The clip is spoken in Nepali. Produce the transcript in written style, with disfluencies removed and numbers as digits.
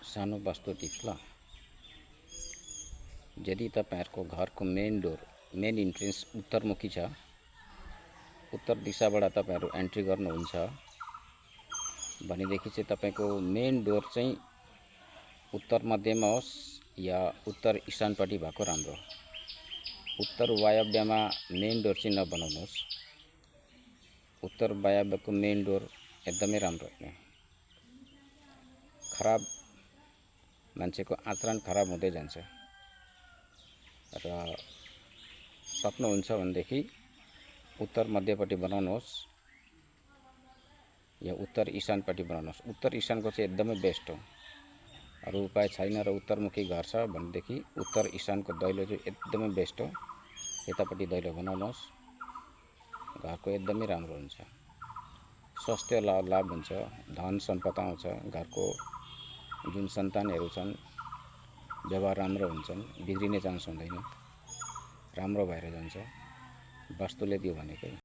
सानो वास्तु टिप्स ल। यदि तपाईहरुको घरको मेन इन्ट्रेन्स उत्तरमुखी छ, उत्तर दिशाबाट तपाईहरु एन्ट्री गर्नुहुन्छ भनेदेखि चाहिँ तपाईको मेन डोर चाहिँ उत्तर मध्यमा होस् या उत्तर ईशानपट्टि भएको राम्रो। उत्तर वायव्यमा मेन डोर चाहिँ नबनाउनुहोस्। उत्तर वायव्यको मेन डोर एकदमै राम्रो हैन। खराब मान्छेको आचरण खराब हुँदै जान्छ र सक्नुहुन्छ भनेदेखि उत्तर मध्यपट्टि बनाउनुहोस् या उत्तर ईशानपट्टि बनाउनुहोस्। उत्तर ईशानको चाहिँ एकदमै बेस्ट हो। अरु उपाय छैन र उत्तरमुखी घर छ भनेदेखि उत्तर ईशानको दैलो चाहिँ एकदमै बेस्ट हो। यतापट्टि दैलो बनाउनुहोस्, घरको एकदमै राम्रो हुन्छ। स्वास्थ्य लाभ हुन्छ, धन सम्पदा आउँछ, घरको जुन सन्तानहरू छन् व्यवहार राम्रो हुन्छन्, बिग्रिने चान्स हुँदैन, राम्रो भएर जान्छ। वास्तुले दियो भनेकै